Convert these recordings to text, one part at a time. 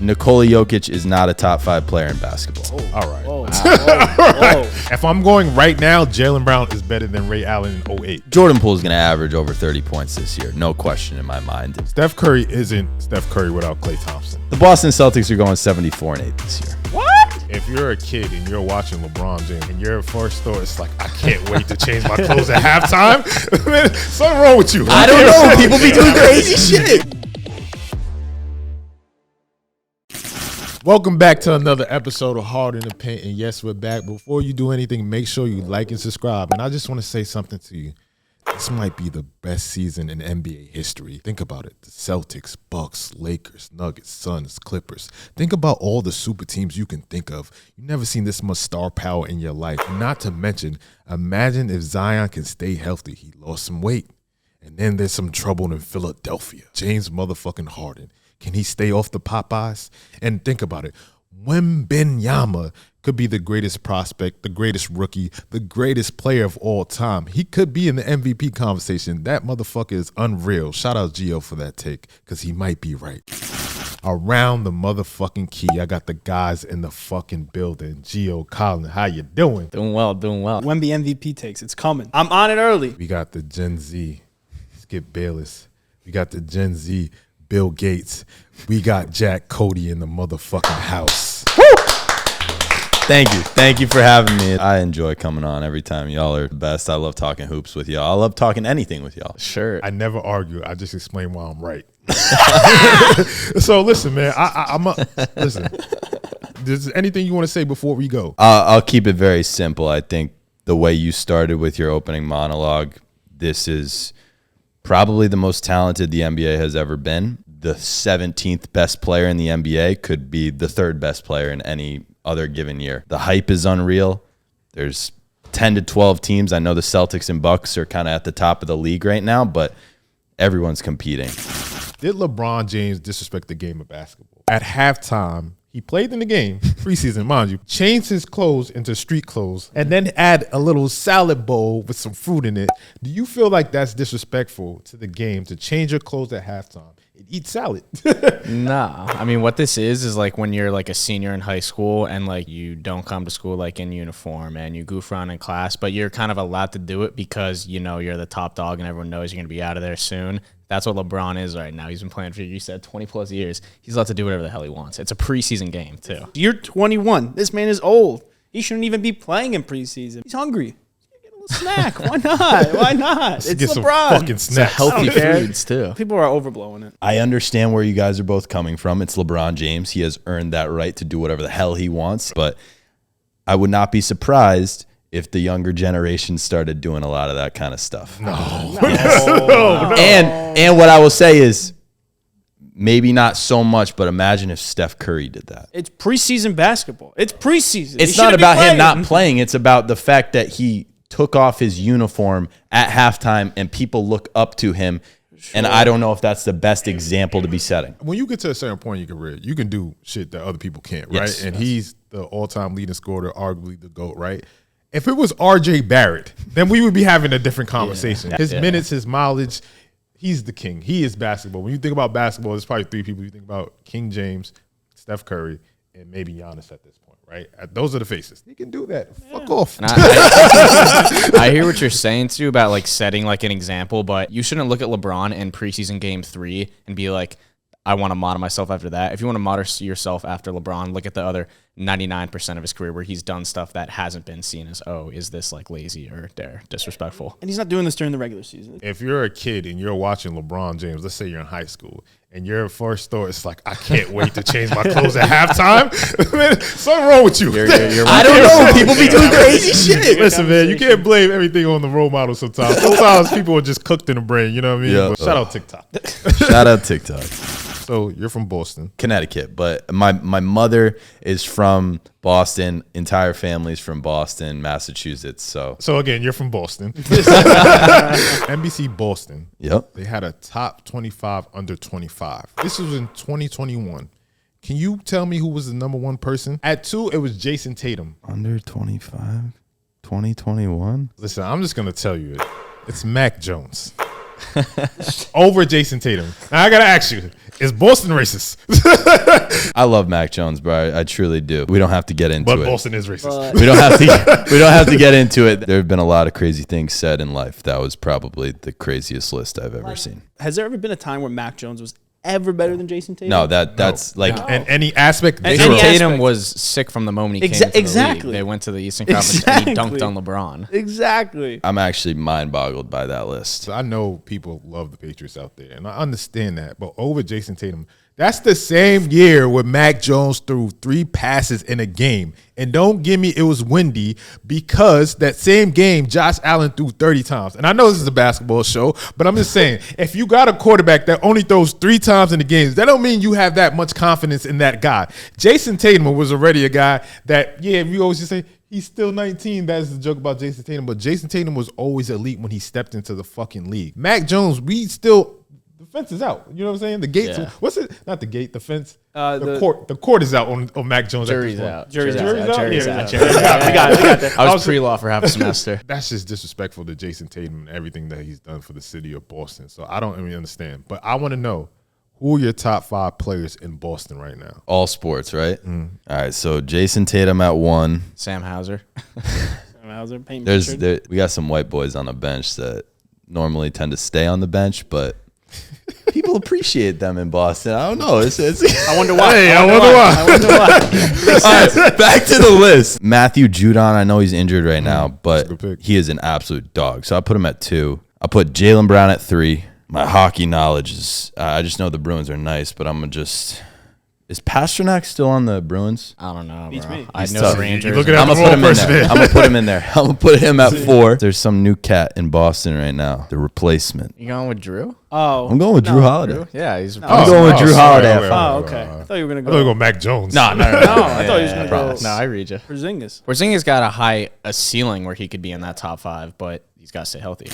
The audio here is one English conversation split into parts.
Nikola Jokic is not a top 5 player in basketball. All right. Whoa. If I'm going right now, Jaylen Brown is better than Ray Allen in 08. Jordan Poole is going to average over 30 points this year. No question in my mind. Steph Curry isn't Steph Curry without Klay Thompson. The Boston Celtics are going 74-8 this year. What? If you're a kid and you're watching LeBron James and your first thought is like, I can't wait to change my clothes at halftime, man, something wrong with you. I don't know. People be doing crazy shit. Welcome back to another episode of Hard in the Paint. And yes, we're back. Before you do anything, make sure you like and subscribe. And I just want to say something to you. This might be the best season in NBA history. Think about it. The Celtics, Bucks, Lakers, Nuggets, Suns, Clippers. Think about all the super teams you can think of. You've never seen this much star power in your life. Not to mention, imagine if Zion can stay healthy. He lost some weight. And then there's some trouble in Philadelphia. James motherfucking Harden. Can he stay off the Popeyes? And think about it. Wembanyama could be the greatest prospect, the greatest rookie, the greatest player of all time. He could be in the MVP conversation. That motherfucker is unreal. Shout out Gio for that take, because he might be right. Around the motherfucking key, I got the guys in the fucking building. Gio, Colin, how you doing? Doing well. Wemby MVP takes. It's coming. I'm on it early. We got the Gen Z, Skip Bayless. We got the Gen Z, Bill Gates. We got Jack Cote in the motherfucking house. Woo! Thank you for having me. I enjoy coming on every time. Y'all are the best. I love talking hoops with y'all. I love talking anything with y'all. Sure. I never argue. I just explain why I'm right. So listen, man. Listen. Is there anything you want to say before we go? I'll keep it very simple. I think the way you started with your opening monologue, this is probably the most talented the NBA has ever been. The 17th best player in the NBA could be the 3rd best player in any other given year. The hype is unreal. There's 10 to 12 teams. I know the Celtics and Bucks are kind of at the top of the league right now, but everyone's competing. Did LeBron James disrespect the game of basketball? At halftime, he played in the game, preseason, mind you, changed his clothes into street clothes, and then add a little salad bowl with some fruit in it. Do you feel like that's disrespectful to the game to change your clothes at halftime and eat salad? Nah. I mean, what this is like when you're like a senior in high school and like you don't come to school like in uniform and you goof around in class, but you're kind of allowed to do it because, you know, you're the top dog and everyone knows you're going to be out of there soon. That's what LeBron is right now. He's been playing for, you said, 20 plus years. He's allowed to do whatever the hell he wants. It's a preseason game, too. You're 21. This man is old. He shouldn't even be playing in preseason. He's hungry. Get a little snack. Why not? Why not? It's Get LeBron. some fucking snacks. Healthy foods, too. People are overblowing it. I understand where you guys are both coming from. It's LeBron James. He has earned that right to do whatever the hell he wants. But I would not be surprised if the younger generation started doing a lot of that kind of stuff. No. And what I will say is maybe not so much, but imagine if Steph Curry did that. It's preseason basketball. It's preseason. It's not about him not playing. It's about the fact that he took off his uniform at halftime and people look up to him. Sure. And I don't know if that's the best example to be setting. When you get to a certain point in your career, you can do shit that other people can't, right? Yes, and he's the all-time leading scorer, arguably the GOAT, right? If it was R.J. Barrett, then we would be having a different conversation. His minutes, his mileage, he's the king. He is basketball. When you think about basketball, there's probably 3 people you think about: King James, Steph Curry, and maybe Giannis at this point, right? Those are the faces. He can do that. Yeah. Fuck off. I hear what you're saying, too, about like setting like an example, but you shouldn't look at LeBron in preseason game 3 and be like, I want to model myself after that. If you want to model yourself after LeBron, look at the other 99% of his career where he's done stuff that hasn't been seen as, oh, is this like lazy or disrespectful? And he's not doing this during the regular season. If you're a kid and you're watching LeBron James, let's say you're in high school, and your first thought is like, I can't wait to change my clothes at halftime. Man, something wrong with you. I don't know. People be doing crazy shit. Listen, man, you can't blame everything on the role model sometimes. Sometimes people are just cooked in the brain, you know what I mean? Yeah. But shout out TikTok. Shout out TikTok. So you're from Boston. Connecticut, but my mother is from Boston. Entire family's from Boston, Massachusetts. So again, you're from Boston. NBC Boston. Yep. They had a top 25 under 25. This was in 2021. Can you tell me who was the number 1 person? At 2, it was Jason Tatum. Under 25, 2021. Listen, I'm just gonna tell you it. It's Mac Jones. over Jason Tatum. Now I gotta ask you: is Boston racist? I love Mac Jones, bro. I truly do. We don't have to get into But it. Boston is racist. We don't have to. We don't have to get into it. There have been a lot of crazy things said in life. That was probably the craziest list I've ever seen. Has there ever been a time where Mac Jones was ever better than Jason Tatum? No, that's like And any aspect, And zero. any Tatum aspect. was sick from the moment he came into the Exactly. league. They went to the Eastern Conference and he dunked on LeBron. Exactly. I'm actually mind boggled by that list. I know people love the Patriots out there, and I understand that. But over Jason Tatum, that's the same year where Mac Jones threw 3 passes in a game. And don't give me it was windy, because that same game, Josh Allen threw 30 times. And I know this is a basketball show, but I'm just saying, if you got a quarterback that only throws 3 times in the games, that don't mean you have that much confidence in that guy. Jason Tatum was already a guy that, we always just say, he's still 19. That's the joke about Jason Tatum. But Jason Tatum was always elite when he stepped into the fucking league. Mac Jones, the fence is out. You know what I'm saying? The gates. Yeah. What's it? Not the gate. The fence. The the- court. The court is out on Mac Jones. Jury's at out. this point. Jury's out. Jury's out. Jury's Yeah, out. yeah. Jury's out. We got that. I was pre-law for half a semester. That's just disrespectful to Jason Tatum and everything that he's done for the city of Boston. So I don't really understand. But I want to know, who are your top 5 players in Boston right now? All sports, right? All right. So Jason Tatum at 1. Sam Hauser. Hauser, Peyton Pritchard. We got some white boys on the bench that normally tend to stay on the bench, but people appreciate them in Boston. I don't know. I wonder why. Hey, I wonder why. I wonder why. All right, back to the list. Matthew Judon, I know he's injured right now, but a good pick. he is an absolute dog. So I put him at 2. I put Jaylen Brown at 3. My hockey knowledge is, I just know the Bruins are nice, but I'm going to just... Is Pasternak still on the Bruins? I don't know, Beats bro. me. I He's know tough. the Rangers. You're looking at I'm the gonna put wrong him in person there. there. I'm gonna put him in there. I'm gonna put him at 4. There's some new cat in Boston right now. The replacement. You going with Drew? Oh. I'm going with Drew Holiday. Yeah, he's. I'm going with Drew sorry. Holiday. Oh, okay. I thought you were going to I thought you go. go Mac Jones. No, No, I thought he was going to go. No, I read you. Porzingis. Porzingis got a ceiling where he could be in that top 5, but he's got to stay healthy.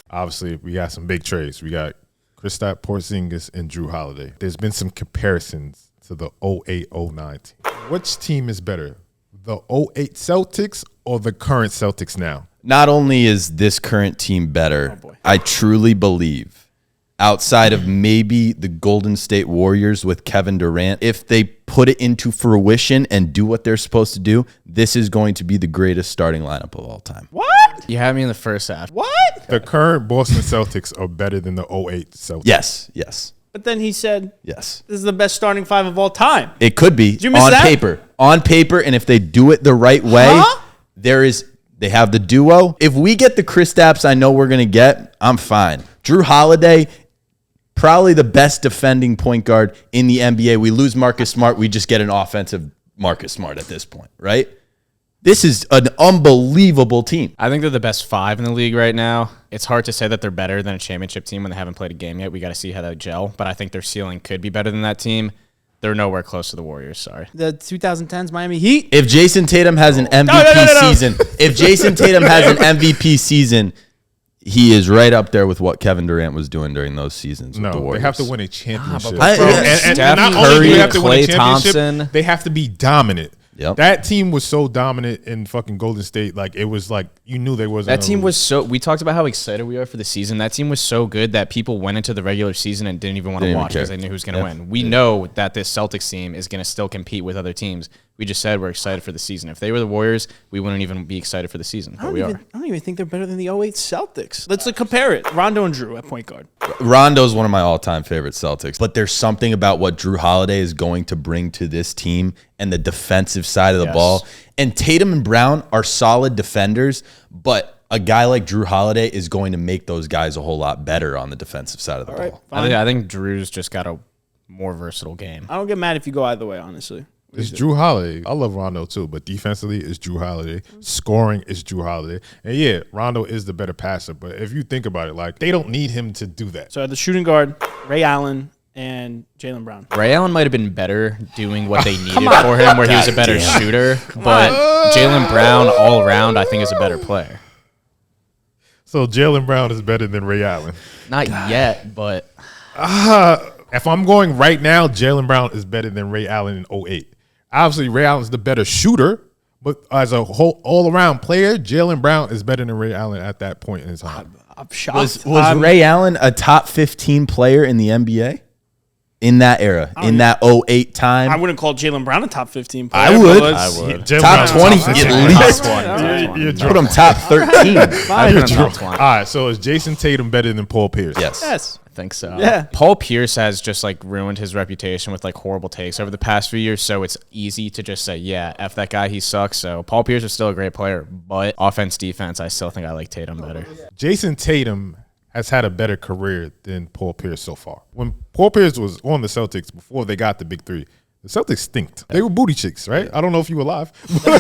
Obviously, we got some big trades. We got Kristaps Porzingis and Drew Holiday. There's been some comparisons to the 08-09 team. Which team is better, the 08 Celtics or the current Celtics now? Not only is this current team better, boy. I truly believe, outside of maybe the Golden State Warriors with Kevin Durant, if they put it into fruition and do what they're supposed to do, this is going to be the greatest starting lineup of all time. What? You had me in the first half. What? The current Boston Celtics are better than the 08 Celtics. Yes. But then he said, Yes. this is the best starting 5 of all time. It could be you miss on that? paper. On paper, and if they do it the right way, Huh? they have the duo. If we get the Kristaps I know we're going to get, I'm fine. Drew Holiday, probably the best defending point guard in the NBA. We lose Marcus Smart, we just get an offensive Marcus Smart at this point, right? This is an unbelievable team. I think they're the best 5 in the league right now. It's hard to say that they're better than a championship team when they haven't played a game yet. We got to see how they gel, but I think their ceiling could be better than that team. They're nowhere close to the Warriors, sorry. The 2010s Miami Heat. If Jason Tatum has an MVP no. season, if Jason Tatum has an MVP season, he is right up there with what Kevin Durant was doing during those seasons with the No, Warriors. they have to win a championship. but bro, and Steph not only do Curry, they have to win a Klay championship, Thompson. they have to be dominant. Yep. That team was so dominant in fucking Golden State. Like, it was like, you knew they wasn't. That gonna team lose. was so. We talked about how excited we are for the season. That team was so good that people went into the regular season and didn't even want to Didn't even watch because care. they knew who was going to win. We know that this Celtics team is going to still compete with other teams. We just said we're excited for the season. If they were the Warriors, we wouldn't even be excited for the season. But we are. I don't even think they're better than the 08 Celtics. Let's compare it. Rondo and Drew at point guard. Rondo's one of my all-time favorite Celtics, but there's something about what Drew Holiday is going to bring to this team and the defensive side of the Yes. ball. And Tatum and Brown are solid defenders, but a guy like Drew Holiday is going to make those guys a whole lot better on the defensive side of the ball. I think Drew's just got a more versatile game. I don't get mad if you go either way, honestly. It's Drew Holiday. I love Rondo too, but defensively, it's Drew Holiday. Scoring is Drew Holiday. And yeah, Rondo is the better passer, but if you think about it, like, they don't need him to do that. So at the shooting guard, Ray Allen and Jaylen Brown. Ray Allen might have been better doing what they needed for him, where he was a better shooter. But Jaylen Brown, all around, I think is a better player. So Jaylen Brown is better than Ray Allen. Not yet, but If I'm going right now, Jaylen Brown is better than Ray Allen in 08. Obviously, Ray Allen's the better shooter, but as a whole all-around player, Jaylen Brown is better than Ray Allen at that point in time. I'm shocked. Was Ray Allen a top 15 player in the NBA in that era, in that 08 time? I wouldn't call Jaylen Brown a top 15 player. I would. I would. Top 20 at least. You're Put him top 13. I put him top 20. All right, so is Jason Tatum better than Paul Pierce? Yes. Yes. I think so. Yeah. Paul Pierce has just like ruined his reputation with like horrible takes over the past few years. So it's easy to just say, yeah, F that guy, he sucks. So Paul Pierce is still a great player, but offense, defense, I still think I like Tatum better. Jason Tatum has had a better career than Paul Pierce so far. When Paul Pierce was on the Celtics before they got the big three, the Celtics stinked. They were booty chicks, right? I don't know if you were alive. But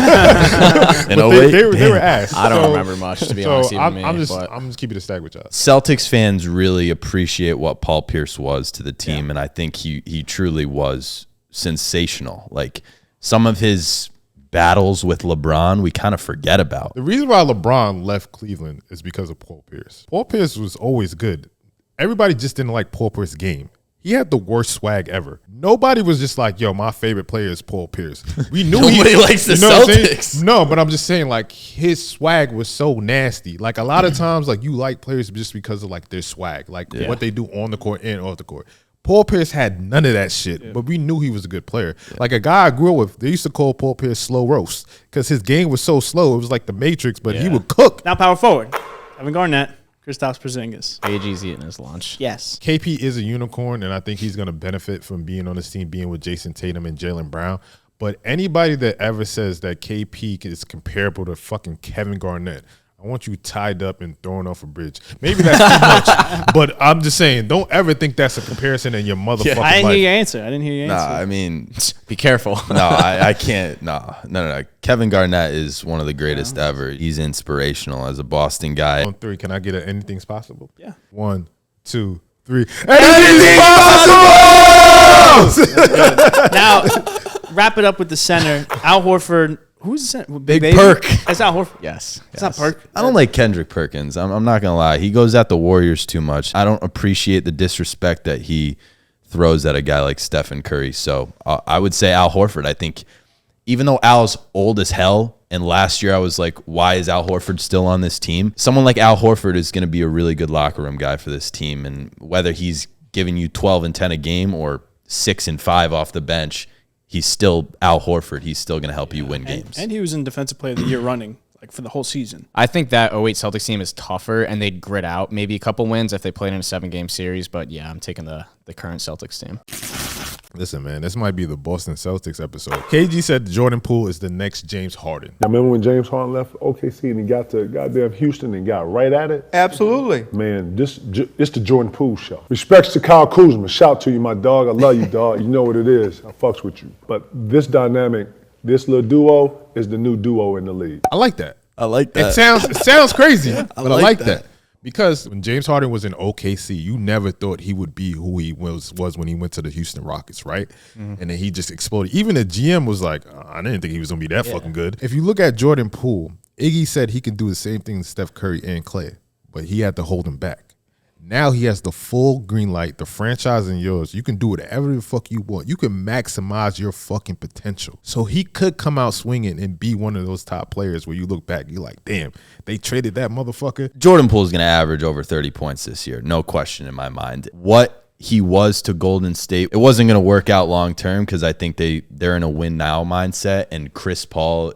they were ass. I don't remember much, to be honest. I'm just keeping it stacked with y'all. Celtics fans really appreciate what Paul Pierce was to the team, and I think he truly was sensational. Like some of his battles with LeBron, we kind of forget about. The reason why LeBron left Cleveland is because of Paul Pierce. Paul Pierce was always good. Everybody just didn't like Paul Pierce's game. He had the worst swag ever. Nobody was just like, yo, my favorite player is Paul Pierce. We knew Nobody likes the Celtics. No, but I'm just saying, like, his swag was so nasty. Like, a lot of times, like, you like players just because of, like, their swag, like, what they do on the court and off the court. Paul Pierce had none of that shit, but we knew he was a good player. Like, a guy I grew up with, they used to call Paul Pierce slow roast because his game was so slow. It was like the Matrix, but he would cook. Now power forward. Kevin Garnett, Kristaps Porzingis. AG's eating his lunch. Yes. KP is a unicorn, and I think he's going to benefit from being on this team, being with Jason Tatum and Jaylen Brown. But anybody that ever says that KP is comparable to fucking Kevin Garnett, I want you tied up and thrown off a bridge. Maybe that's too much, but I'm just saying, don't ever think that's a comparison in your motherfucking I didn't life. hear your answer. I didn't hear your answer. I mean, Be careful. no, I can't. No. Kevin Garnett is one of the greatest ever. He's inspirational as a Boston guy. On three, can I get an anything's possible? Yeah. 1, 2, 3. Anything's possible! Now, wrap it up with the center. Al Horford. Who's the center? Big Baby? Perk. That's Al Horford. Yes. It's not Perk. I don't like Kendrick Perkins. I'm not going to lie. He goes at the Warriors too much. I don't appreciate the disrespect that he throws at a guy like Stephen Curry. So I would say Al Horford. I think even though Al's old as hell, and last year I was like, why is Al Horford still on this team? Someone like Al Horford is going to be a really good locker room guy for this team. And whether he's giving you 12 and 10 a game or 6 and 5 off the bench, he's still Al Horford. He's still going to help you win games. And he was in Defensive Player of the Year running like for the whole season. I think that 08 Celtics team is tougher, and they'd grit out maybe a couple wins if they played in a 7-game series. But, yeah, I'm taking the current Celtics team. Listen, man, this might be the Boston Celtics episode. KG said Jordan Poole is the next James Harden. I remember when James Harden left OKC and he got to goddamn Houston and got right at it? Absolutely. Man, this the Jordan Poole show. Respects to Kyle Kuzma. Shout to you, my dog. I love you, dog. You know what it is. I fucks with you. But this dynamic, this little duo is the new duo in the league. I like that. I like that. It sounds crazy, but I like like that. that. Because when James Harden was in OKC, you never thought he would be who he was when he went to the Houston Rockets, right? And then he just exploded. Even the GM was like, I didn't think he was going to be that fucking good. If you look at Jordan Poole, Iggy said he can do the same thing as Steph Curry and Klay, but he had to hold him back. Now he has the full green light. The franchise is yours. You can do whatever the fuck you want. You can maximize your fucking potential. So he could come out swinging and be one of those top players where you look back, you're like, damn, they traded that motherfucker. Jordan Poole is going to average over 30 points this year. No question in my mind. What he was to Golden State, it wasn't going to work out long term because I think they're in a win now mindset. And Chris Paul,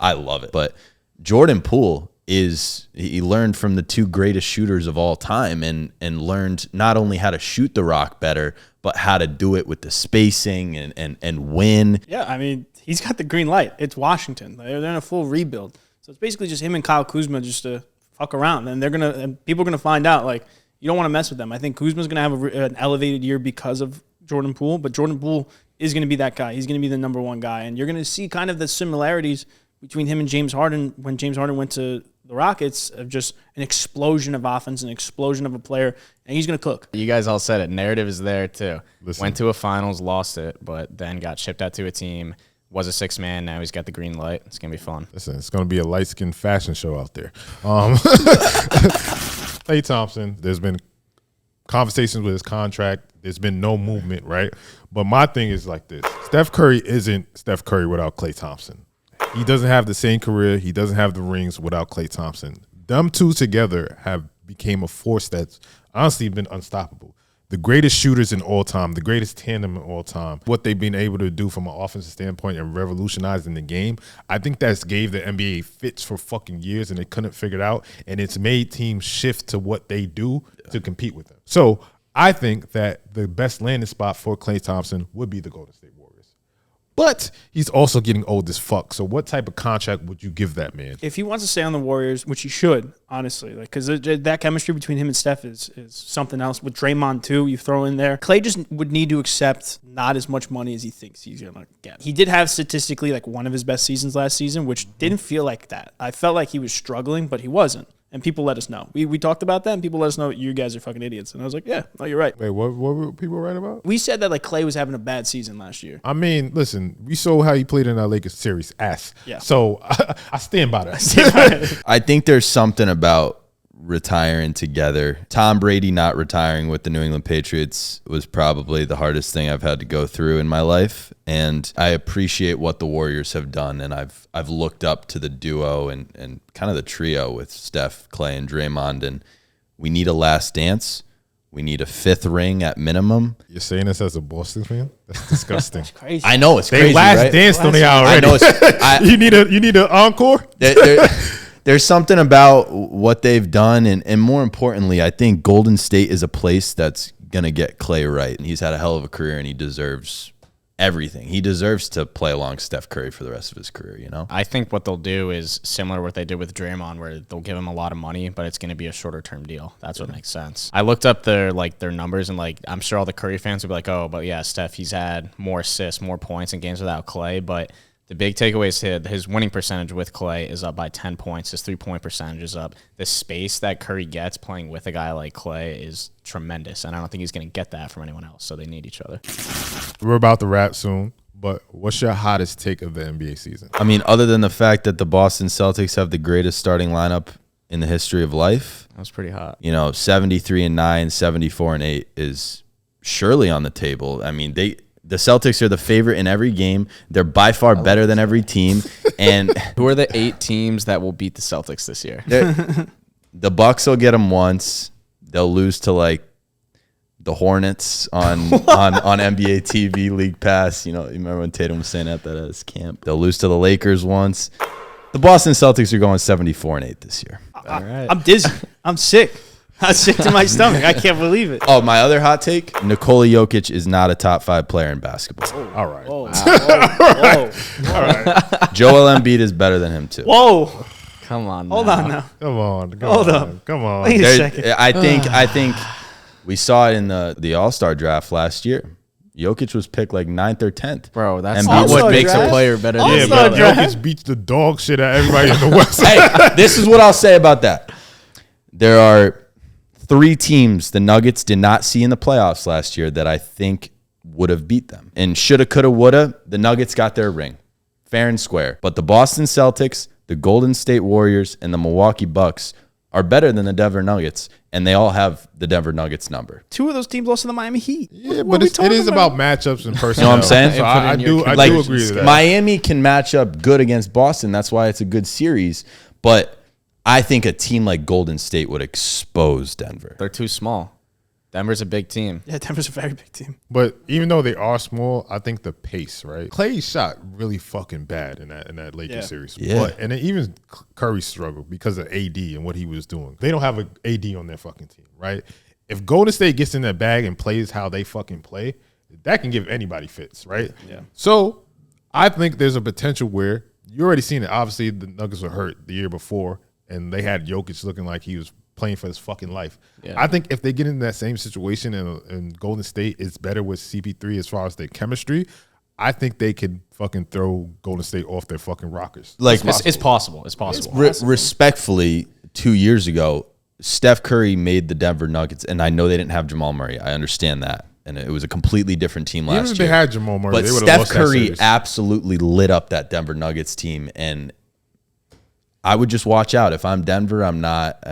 I love it. But Jordan Poole, he learned from the two greatest shooters of all time and learned not only how to shoot the rock better, but how to do it with the spacing and win. Yeah, I mean, he's got the green light. It's Washington. They're in a full rebuild. So it's basically just him and Kyle Kuzma just to fuck around. And people are going to find out, like, you don't want to mess with them. I think Kuzma's going to have an elevated year because of Jordan Poole, but Jordan Poole is going to be that guy. He's going to be the number one guy. And you're going to see kind of the similarities between him and James Harden when James Harden went to the Rockets, of just an explosion of offense, an explosion of a player, and he's going to cook. You guys all said it. Narrative is there, too. Listen. Went to a finals, lost it, but then got shipped out to a team, was a 6-man, now he's got the green light. It's going to be fun. Listen, it's going to be a light-skinned fashion show out there. Klay Thompson, there's been conversations with his contract. There's been no movement, right? But my thing is like this. Steph Curry isn't Steph Curry without Klay Thompson. He doesn't have the same career. He doesn't have the rings without Klay Thompson. Them two together have became a force that's honestly been unstoppable. The greatest shooters in all time, the greatest tandem in all time, what they've been able to do from an offensive standpoint and revolutionizing the game, I think that's gave the NBA fits for fucking years and they couldn't figure it out. And it's made teams shift to what they do to compete with them. So I think that the best landing spot for Klay Thompson would be the Golden State Warriors. But he's also getting old as fuck. So what type of contract would you give that man? If he wants to stay on the Warriors, which he should, honestly, like because that chemistry between him and Steph is something else. With Draymond too, you throw in there. Klay just would need to accept not as much money as he thinks he's gonna get. He did have statistically like one of his best seasons last season, which didn't feel like that. I felt like he was struggling, but he wasn't. And people let us know. We talked about that, and people let us know you guys are fucking idiots. And I was like, yeah, no, you're right. Wait, what were people right about? We said that like Klay was having a bad season last year. I mean, listen, we saw how he played in our Lakers series, ass. Yeah. So I stand by that. I think there's something about retiring together. Tom Brady not retiring with the New England Patriots was probably the hardest thing I've had to go through in my life. And I appreciate what the Warriors have done. And I've looked up to the duo and kind of the trio with Steph, Klay, and Draymond. And we need a last dance. We need a fifth ring at minimum. You're saying this as a Boston fan? That's disgusting. That's crazy. I know it's They crazy, last right? danced on the already. I know it's, You need an encore? There's something about what they've done, and more importantly, I think Golden State is a place that's gonna get Klay right. And he's had a hell of a career, and he deserves everything. He deserves to play along Steph Curry for the rest of his career. You know, I think what they'll do is similar to what they did with Draymond, where they'll give him a lot of money, but it's going to be a shorter term deal. That's what makes sense. I looked up their numbers, and like I'm sure all the Curry fans will be like, oh, but yeah, Steph, he's had more assists, more points in games without Klay, but the big takeaway is his winning percentage with Klay is up by 10 points. His 3-point percentage is up. The space that Curry gets playing with a guy like Klay is tremendous, and I don't think he's going to get that from anyone else, so they need each other. We're about to wrap soon, but what's your hottest take of the NBA season? I mean, other than the fact that the Boston Celtics have the greatest starting lineup in the history of life, That was pretty hot. 73-9, 74-8 is surely on the table. I mean, the Celtics are the favorite in every game. They're by far better than every team. And Who are the 8 teams that will beat the Celtics this year? the Bucks will get them once. They'll lose to like the Hornets on NBA TV League Pass. You remember when Tatum was saying that at his camp? They'll lose to the Lakers once. The Boston Celtics are going 74-8 this year. All right. I'm dizzy. I'm sick. I'm sick to my stomach. I can't believe it. Oh, my other hot take: Nikola Jokic is not a top 5 player in basketball. All right. Whoa. Whoa. All right. Joel Embiid is better than him too. Whoa. Come on. Hold on now. Come on. Hold up. Come on. Wait a second. I think we saw it in the All-Star draft last year. Jokic was picked like 9th or 10th. Bro, that's Embiid not was what All-Star makes a draft? player better than Yeah, All-Star but draft. Jokic beats the dog shit out of everybody in the West. Hey, this is what I'll say about that. There are 3 teams the Nuggets did not see in the playoffs last year that I think would have beat them. And shoulda, coulda, woulda, the Nuggets got their ring. Fair and square. But the Boston Celtics, the Golden State Warriors, and the Milwaukee Bucks are better than the Denver Nuggets, and they all have the Denver Nuggets number. 2 of those teams lost to the Miami Heat. Yeah, What but are we it talking is about matchups and personnel. what I'm saying? So I do agree with that. Miami can match up good against Boston. That's why it's a good series. But I think a team like Golden State would expose Denver. They're too small. Denver's a big team. Yeah, Denver's a very big team. But even though they are small, I think the pace, right? Klay shot really fucking bad in that Lakers series. Yeah. But, and then even Curry struggled because of AD and what he was doing. They don't have an AD on their fucking team, right? If Golden State gets in that bag and plays how they fucking play, that can give anybody fits, right? Yeah. So I think there's a potential where you already seen it. Obviously, the Nuggets were hurt the year before, and they had Jokic looking like he was playing for his fucking life. Yeah. I think if they get in that same situation and Golden State is better with CP3 as far as their chemistry, I think they could fucking throw Golden State off their fucking rockers. Like It's possible. It's possible. respectfully, 2 years ago, Steph Curry made the Denver Nuggets, and I know they didn't have Jamal Murray. I understand that. And it was a completely different team Even last if year. they had Jamal Murray, But they would have Steph lost that Curry series. absolutely lit up that Denver Nuggets team, and I would just watch out. If I'm Denver, I'm not.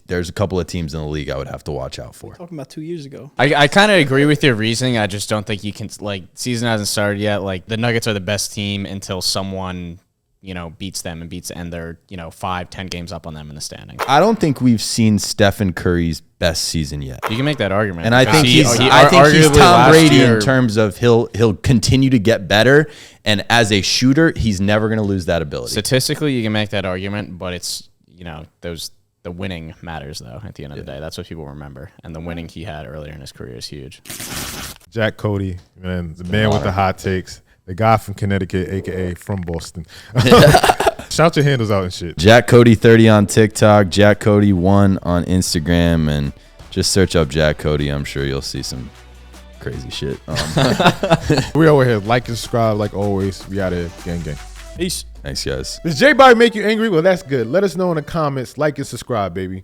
There's a couple of teams in the league I would have to watch out for. Talking about 2 years ago. I kind of agree with your reasoning. I just don't think you can, season hasn't started yet. Like, the Nuggets are the best team until someone beats them and they're 5-10 games up on them in the standings. I don't think we've seen Stephen Curry's best season yet. You can make that argument, and I think he's arguably Tom Brady year, in terms of he'll continue to get better, and as a shooter, he's never going to lose that ability. Statistically, you can make that argument, but it's the winning matters though. At the end of the day, that's what people remember, and the winning he had earlier in his career is huge. Jack Cote, man, the man with the hot takes, the guy from Connecticut, aka from Boston. Shout your handles out and shit. Jack Cote 30 on TikTok, Jack Cote 1 on Instagram, and just search up Jack Cote. I'm sure you'll see some crazy shit. We over here. Like and subscribe like always. We out here. Gang, gang. Peace. Thanks, guys. Does JBobby make you angry? Well, that's good. Let us know in the comments. Like and subscribe, baby.